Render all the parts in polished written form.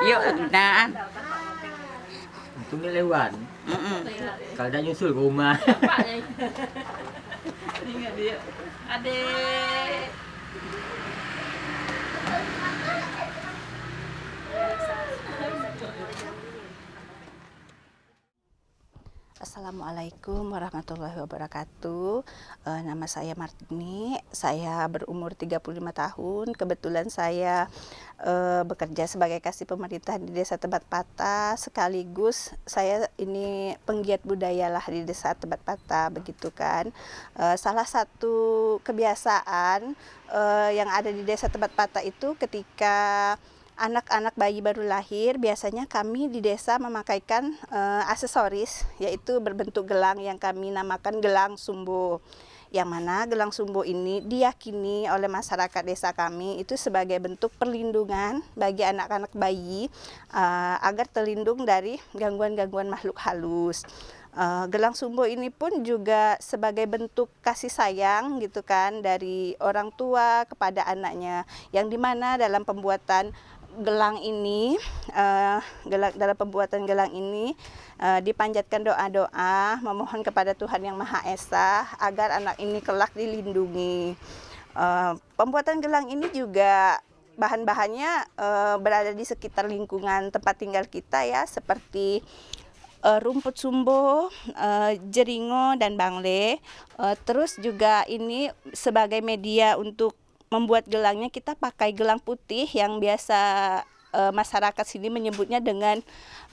Yuk, nah. Untungnya lewat. Kalau dah nyusul ke rumah. Ingat dia. Adik. Assalamualaikum warahmatullahi wabarakatuh. Nama saya Martini, saya berumur 35 tahun. Kebetulan saya bekerja sebagai kasih pemerintah di Desa Tebat Patah, sekaligus saya ini penggiat budaya lah di Desa Tebat Patah, begitu kan. Salah satu kebiasaan yang ada di Desa Tebat Patah itu ketika anak-anak bayi baru lahir, biasanya kami di desa memakaikan aksesoris, yaitu berbentuk gelang yang kami namakan gelang sumbo. Yang mana gelang sumbo ini diyakini oleh masyarakat desa kami itu sebagai bentuk perlindungan bagi anak-anak bayi agar terlindung dari gangguan-gangguan makhluk halus. Gelang sumbo ini pun juga sebagai bentuk kasih sayang gitu kan dari orang tua kepada anaknya, yang dimana dalam pembuatan gelang ini dipanjatkan doa-doa memohon kepada Tuhan Yang Maha Esa agar anak ini kelak dilindungi. Pembuatan gelang ini juga bahan-bahannya berada di sekitar lingkungan tempat tinggal kita ya, seperti rumput sumbo, jeringo dan bangle. Terus juga ini sebagai media untuk membuat gelangnya kita pakai gelang putih yang biasa masyarakat sini menyebutnya dengan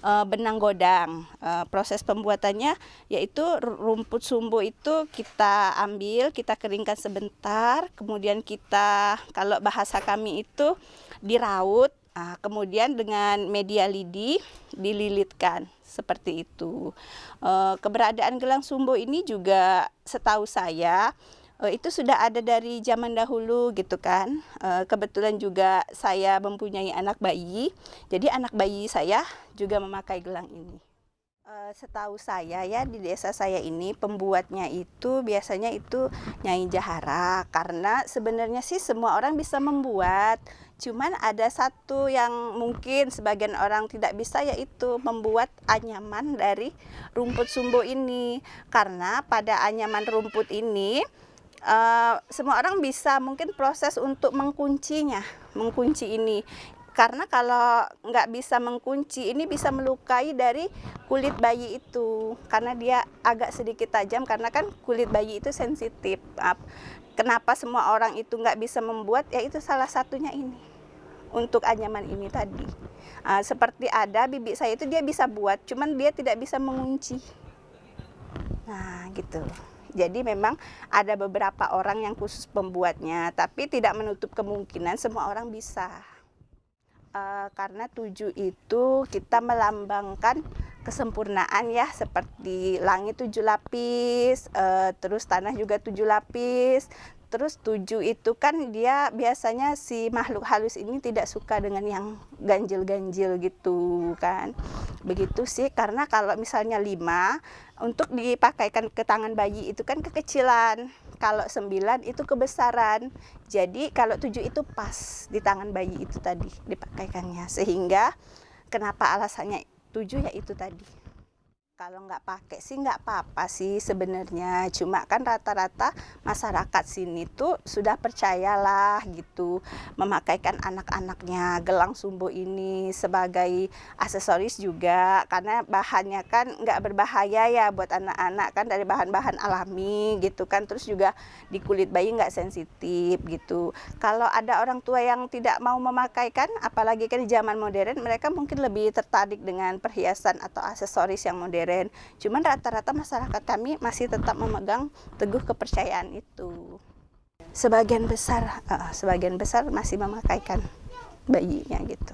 benang godang. Proses pembuatannya yaitu rumput sumbo itu kita ambil, kita keringkan sebentar, kemudian kita, kalau bahasa kami itu diraut, kemudian dengan media lidi dililitkan seperti itu. Keberadaan gelang sumbo ini juga setahu saya itu sudah ada dari zaman dahulu gitu kan. Kebetulan juga saya mempunyai anak bayi, jadi anak bayi saya juga memakai gelang ini. Setahu saya ya, di desa saya ini pembuatnya itu biasanya itu Nyai Jahara, karena sebenarnya sih semua orang bisa membuat, cuman ada satu yang mungkin sebagian orang tidak bisa, yaitu membuat anyaman dari rumput sumbo ini. Karena pada anyaman rumput ini semua orang bisa mungkin proses untuk mengunci ini, karena kalau nggak bisa mengunci ini bisa melukai dari kulit bayi itu, karena dia agak sedikit tajam, karena kan kulit bayi itu sensitif. Kenapa semua orang itu nggak bisa membuat, ya itu salah satunya ini untuk anyaman ini tadi. Seperti ada bibi saya itu dia bisa buat, cuman dia tidak bisa mengunci. Nah gitu. Jadi memang ada beberapa orang yang khusus pembuatnya, tapi tidak menutup kemungkinan semua orang bisa. Karena 7 itu kita melambangkan kesempurnaan ya, seperti langit 7 lapis, terus tanah juga 7 lapis. Terus 7 itu kan dia biasanya si makhluk halus ini tidak suka dengan yang ganjil-ganjil gitu kan. Begitu sih, karena kalau misalnya 5 untuk dipakaikan ke tangan bayi itu kan kekecilan. Kalau 9 itu kebesaran. Jadi kalau 7 itu pas di tangan bayi itu tadi dipakaikannya. Sehingga kenapa alasannya 7 ya itu tadi. Kalau nggak pakai sih nggak apa-apa sih sebenarnya, cuma kan rata-rata masyarakat sini tuh sudah percayalah gitu memakaikan anak-anaknya gelang sumbo ini sebagai aksesoris juga, karena bahannya kan nggak berbahaya ya buat anak-anak kan, dari bahan-bahan alami gitu kan, terus juga di kulit bayi nggak sensitif gitu. Kalau ada orang tua yang tidak mau memakaikan, apalagi kan di zaman modern, mereka mungkin lebih tertarik dengan perhiasan atau aksesoris yang modern. Cuman rata-rata masyarakat kami masih tetap memegang teguh kepercayaan itu. Sebagian besar masih memakaikan bayinya gitu.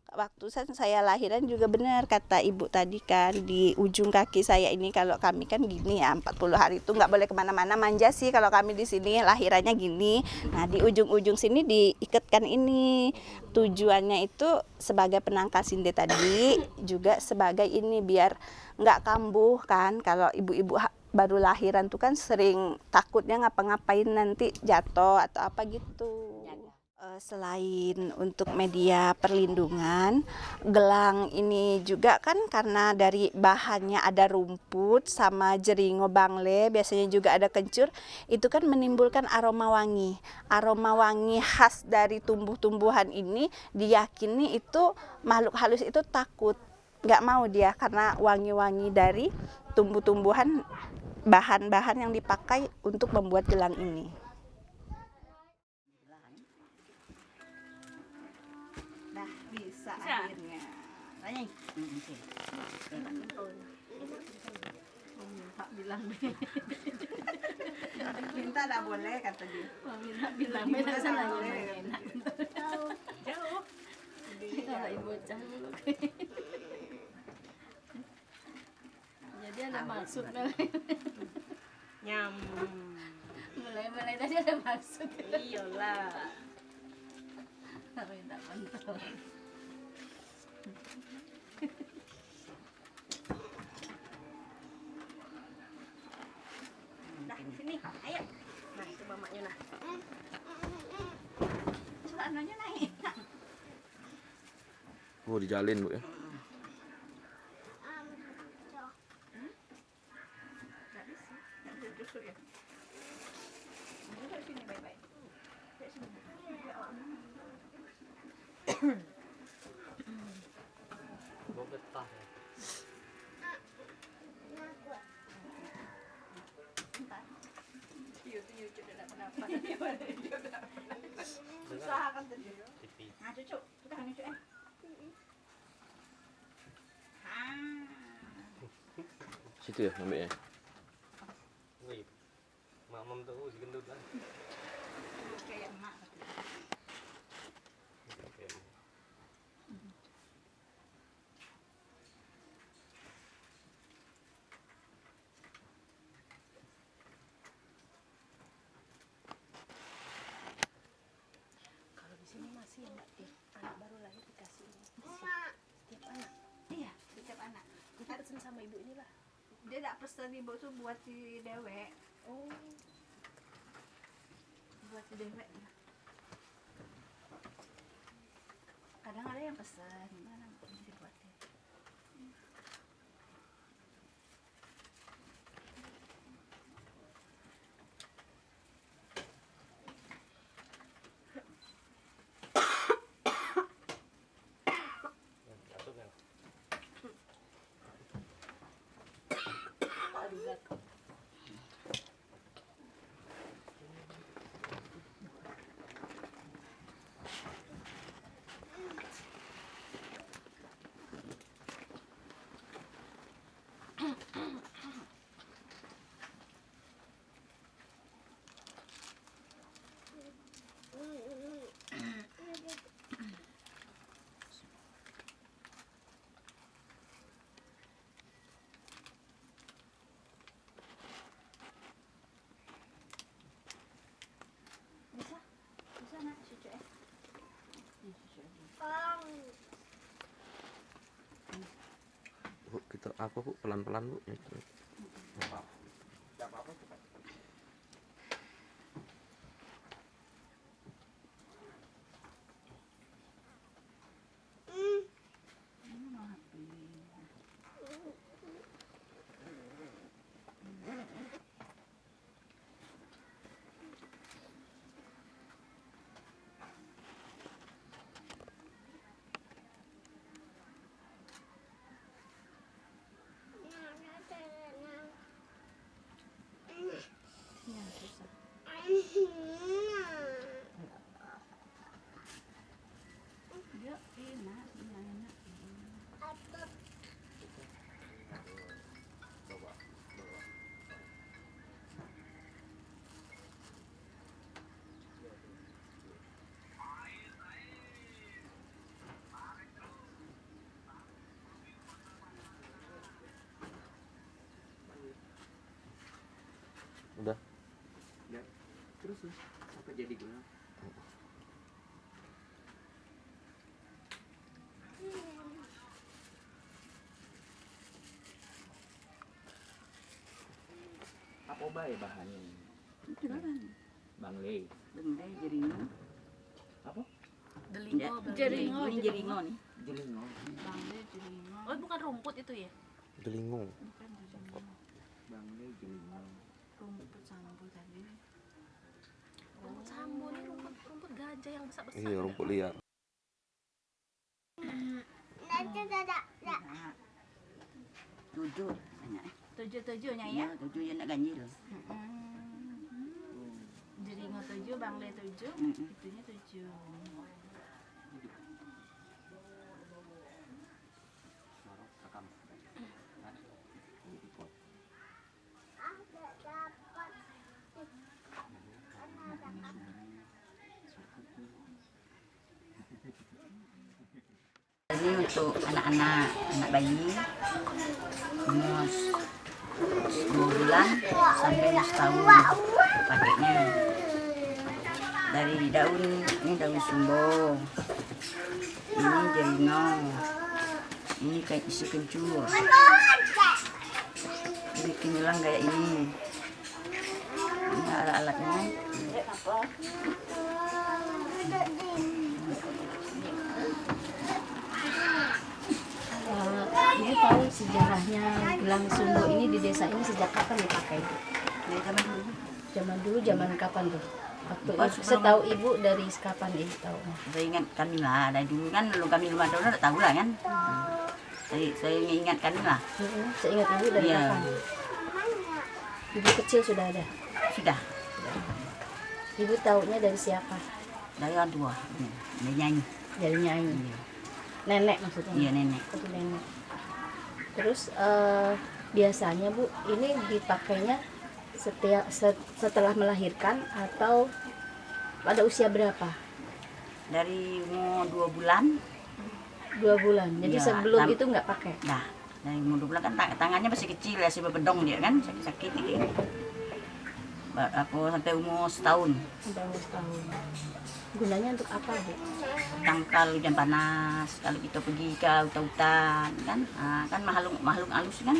Waktu saya lahiran juga benar kata ibu tadi kan, di ujung kaki saya ini, kalau kami kan gini ya, 40 hari itu nggak boleh kemana-mana, manja sih kalau kami di sini lahirannya gini. Nah di ujung-ujung sini diikatkan ini, tujuannya itu sebagai penangkal sinde tadi, juga sebagai ini biar nggak kambuh kan. Kalau ibu-ibu baru lahiran tuh kan sering takutnya ngapa-ngapain nanti jatuh atau apa gitu. Selain untuk media perlindungan, gelang ini juga kan karena dari bahannya ada rumput sama jeringo bangle, biasanya juga ada kencur, itu kan menimbulkan aroma wangi. Aroma wangi khas dari tumbuh-tumbuhan ini diyakini itu makhluk halus itu takut, nggak mau dia karena wangi-wangi dari tumbuh-tumbuhan, bahan-bahan yang dipakai untuk membuat gelang ini. Bisa akhirnya. Tanya. Minta bilang Minta tak boleh kata dia. minta bilang beda sana enak. Jauh. Kalau ibu bocah dulu. Jadi ada maksud nyam. Mulai tadi ada maksud. Iyalah. Minta kontrol. Nah, sini. Ayo. Nah, itu mamanya nah. Celananya naik. Oh, dijalin Bu ya. Mau getah. Susah kan tadi. Nah, cucu, kita hanya cucu. Situ ya ambilnya. Wih. Mamam tuh si gendut lah. Kayak emak. Kalau di sini masih ya Mbak, anak baru lahir dikasih ini. Setiap anak. Iya, setiap anak. Kita pesen sama ibu ini lah. Dia tak pesen ibu tuh buat si dewek. Oh, Buat si dewek. Kadang ada yang pesan, mana dibuatin. Bisa nak cucu Bu, kita apa Bu? Pelan-pelan Bu. Dia enak, enak. Udah. Ya. Terus sampai jadi gelang. Apa bae bahannya? Itu kan Bangle. benda jeringan. Apa Delingo, Jeringo, ini jeringo nih. Bangle, jeringo. Oh, bukan rumput itu ya? Delingo. Bukan jeringo. Rumput sambo tadi. Rumput sambo ini rumput gajah yang besar-besar. Iya, rumput liar. Tujuh banyak. Tujuh-tujuhnya ya? Ya, tujuh yang nak ganjil. Jeringo 7, bangle 7, Mm-mm. itunya 7. Ini untuk anak-anak, anak bayi umur 2 bulan sampai setahun pakainya. Dari daun, ini daun sumbo, ini jeringo, ini kayak isi kencur, bikin gelang kayak ini. Ini alat-alatnya. Ibu tahu sejarahnya gelang sumbo ini di desa ini sejak kapan dipakai? Dari zaman dulu. Zaman dulu, zaman kapan tuh? Waktu Pas ibu, sebelum- setahu ibu dari kapan ibu tahu? Saya ingat kami lah, dari dulu kan belum kami rumah tahun udah tahu lah kan. Saya ingat kami lah. Saya ingat ibu dari Iya. kapan? Ibu kecil sudah ada. Sudah Ibu taunya dari siapa? dari orang tua. Dia nyanyi. Dari nyanyi. Iya. Nenek maksudnya? Iya nenek. Itu nenek. Terus biasanya Bu, ini dipakainya setelah melahirkan atau pada usia berapa? Dari umur 2 bulan. 2 bulan. Jadi Iya, sebelum itu nggak pakai. Nah, dari umur 2 bulan kan tangannya masih kecil ya, masih berbedong dia kan, sakit-sakit dia. Aku sampai umur setahun. Sampai umur setahun. Gunanya untuk apa Bu? Tangkal hujan panas, kalau kita pergi ke hutan-hutan kan, kan makhluk halus kan,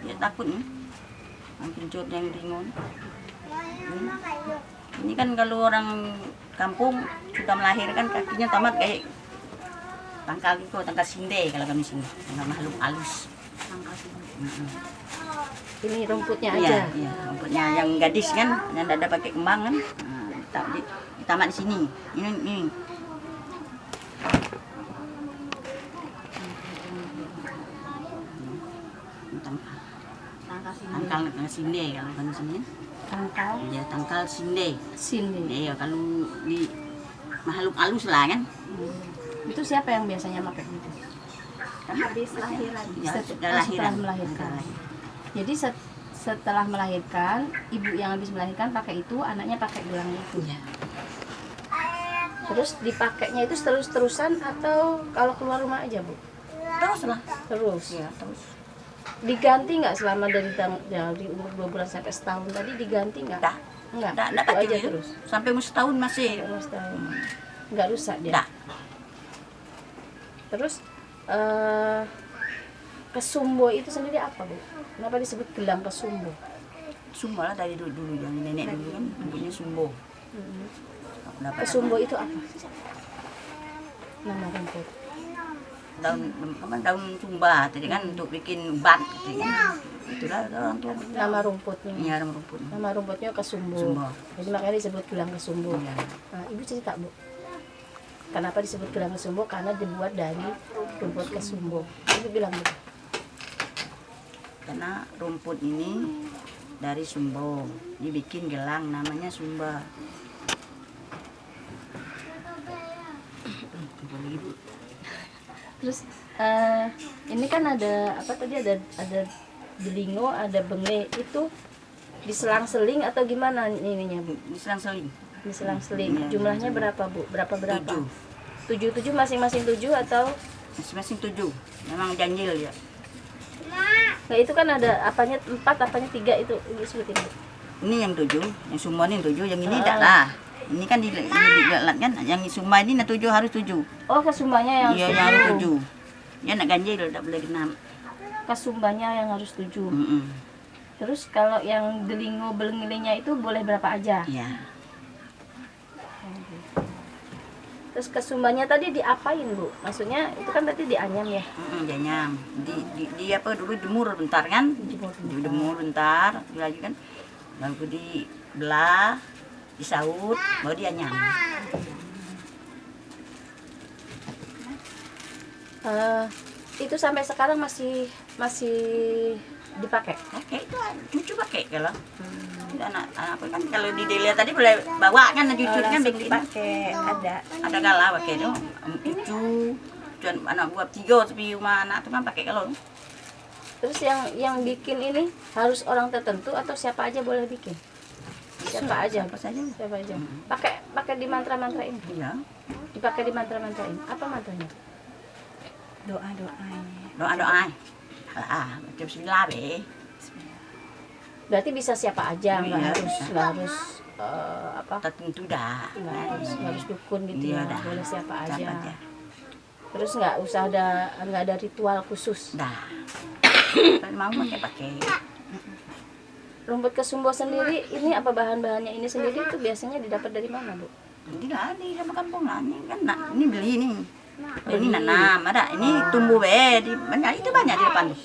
dia takut nih. Kencur yang ringon. Ini kan kalau orang kampung sudah melahirkan kakinya tamat kayak tangkal itu, tangkal sinde kalau kami sini, tangkal makhluk halus. Ini rumputnya Iya, aja. iya, rumputnya yang gadis kan, yang ada pakai kembang kan, ditamat di sini. Ini. Tangkal sinde kalau kami sini. Tangkal Ya tangkal sinde. sini. Ya kalau di makhluk halus lah kan. Itu siapa yang biasanya pakai itu? Habis lahiran. Ya, sudah Setelah lahiran. melahirkan. Sudah lahiran. Jadi setelah melahirkan, ibu yang habis melahirkan pakai itu, anaknya pakai gelang itu. Ya. Terus dipakainya itu terus-terusan atau kalau keluar rumah aja Bu? Terus lah. Terus. Ya terus. Diganti nggak selama dari umur 2 bulan sampai setahun tadi diganti nggak? Dah. Nggak. Nggak Itu pakai aja itu. terus. Sampai umur setahun masih. Umur setahun. Nggak rusak dia. Dah. Terus kesumbo itu sendiri apa Bu? Kenapa disebut gelang kesumbo? Sumbo lah dari dulu yang nenek dulu kan punya sumbo. Dapat Kesumbo itu apa? Nama rumput. daun sumba tadi kan untuk bikin obat gitu kan. Itulah orang tua. Nama rumputnya. Iya nama rumput. Nama rumputnya kesumbo. Sumbo. Jadi makanya disebut gelang kesumbo. Iya. Nah, Ibu cerita Bu. Kenapa disebut gelang kesumbo? Karena dibuat dari rumput kesumbo. Ibu bilang gitu. Karena rumput ini dari sumbo dibikin gelang namanya sumba. Terus ini kan ada apa tadi ada delingo, ada bengle itu diselang-seling atau gimana ininya Bu? Diselang-seling. Diselang-seling. Iya. Jumlahnya berapa Bu? Berapa? 7. 7 masing-masing 7 atau? Masing-masing 7. Memang ganjil ya. Nah itu kan ada apanya 4, apanya 3 itu Ibu sebutin Bu. Ini yang 7, yang sumba ini yang 7, yang ini tidak lah. Ini kan di alat kan, yang sumba ini 7 harus 7. Oh kesumbanya yang Iya, yang harus 7. Ya nak ganjil tidak boleh genap. Kesumbanya yang harus 7. Mm-mm. Terus kalau yang delingo belengelenya itu boleh berapa aja? Iya. Terus kesumbanya tadi diapain Bu? Maksudnya itu kan berarti dianyam ya? Janyam. Di apa dulu jemur bentar kan? Dijemur bentar, lagi kan. Lalu dibelah, disaut, baru dianyam. Itu sampai sekarang masih dipakai. Pakai itu cucu pakai kalau. Anak aku kan kalau di Delia tadi boleh bawa kan cucu kan bikin dipakai, ada gala pakai itu cucu dan anak buah 3 tapi rumah anak tuh kan pakai kalau. Terus yang bikin ini harus orang tertentu atau siapa aja boleh bikin? Siapa aja? Apa saja. Siapa aja? Pakai di mantra-mantrain. Iya. Dipakai di mantra-mantrain. Apa mantranya? doa-doa. Baca bismillah be. Berarti bisa siapa aja, nggak Iya. harus apa? Tertentu dah. Nggak harus dukun gitu Iya ya. dah. Boleh siapa Siapa aja. aja. Terus nggak ada ritual khusus. Dah. Kalau mau pakai. Rumput kesumbo sendiri ini apa bahan-bahannya ini sendiri itu biasanya didapat dari mana Bu? Tidak di sama kampung lah ini kan ini beli nih. Ini nanam ada ini tumbuh be di banyak itu banyak di depan tuh.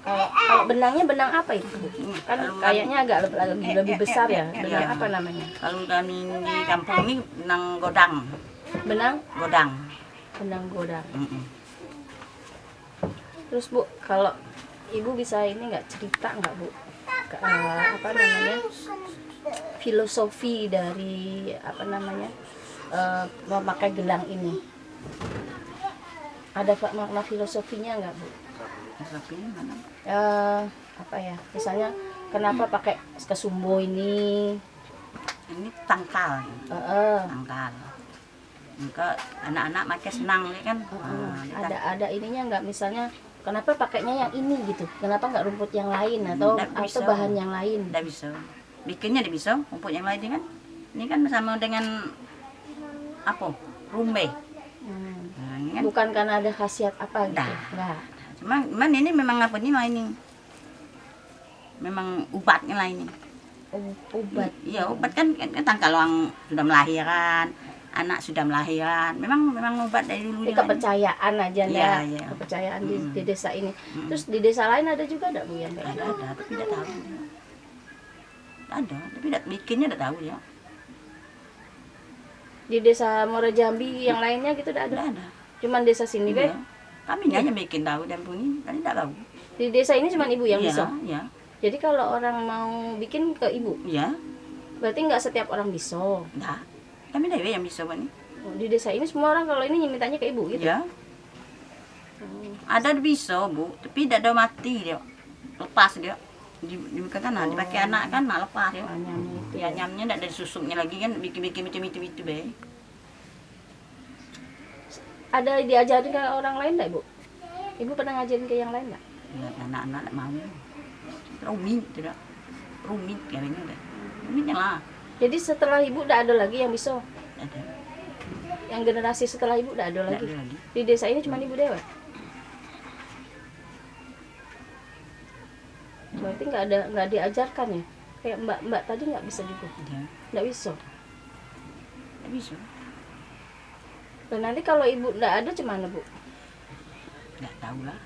Kalau benangnya benang apa itu Bu? Kan Kalau kayaknya agak lebih besar ya. Benang apa namanya? Kalau kami di kampung ini benang godang. Benang godang. Terus Bu, kalau Ibu bisa ini nggak cerita nggak Bu? Apa namanya? Filosofi dari apa namanya? Memakai gelang ini. Ada makna filosofinya nggak Bu? Tapi mana? Apa ya? Misalnya kenapa pakai kesumbo ini? Ini tangkal. Tangkal. Enggak anak-anak makin senang ya kan. Ada ininya nggak, misalnya kenapa pakainya yang ini gitu, kenapa nggak rumput yang lain atau Nggak bisa. bahan yang lain? Tidak bisa. Bikinnya tidak bisa. Rumput yang lain ini kan sama dengan apa? Rumbe. Nah, ini kan. Bukan karena ada khasiat apa gitu? Dah. Nggak. Cuman ini memang apa ini lah ini. Memang obatnya lah ini. Obat. Iya obat kan tangkal orang sudah melahirkan, anak sudah melahirkan. Memang obat dari dulu. Ini kepercayaan aja Iya, ndak? iya. Kepercayaan di desa ini. Terus di desa lain ada juga ndak Bu yang kayak gitu? Ada, tapi tidak tahu. Ada, tapi tidak bikinnya tidak tahu ya. Di desa Muara Jambi yang lainnya gitu ndak ada? Tidak ada. Cuman desa sini Iya. Be? Kami hanya bikin tahu dan bunyi, tadi tidak tahu. Di desa ini cuman Ibu yang Iya, bisa. iya, Jadi kalau orang mau bikin ke Ibu, iya. berarti nggak setiap orang bisa. Dah. Kami dewe yang bisa ini. Di desa ini semua orang kalau ini mintanya ke Ibu gitu. Iya. Ada bisa bu, tapi tidak ada mati dia. Lepas dia. Dibuka kan, dipakai anak kan, lepas dia. Anyamnya itu. Ya nyamnya tidak ada susuknya lagi kan, bikin macam itu be. Ada diajarin ke orang lain nggak Ibu? Ibu pernah ngajarin ke yang lain nggak? Ya, anak-anak tidak mau. Rumit tidak. Rumit kayaknya deh. Rumitnya lah. Jadi setelah Ibu udah ada lagi yang bisa? Ada. Yang generasi setelah Ibu udah ada Tidak lagi? ada lagi. Di desa ini cuma Ibu Dewa? Berarti nggak diajarkan ya? Kayak mbak tadi nggak bisa juga? Tidak. Nggak bisa? Tidak bisa. Dan nanti kalau Ibu nggak ada gimana Bu? Tidak tahu lah.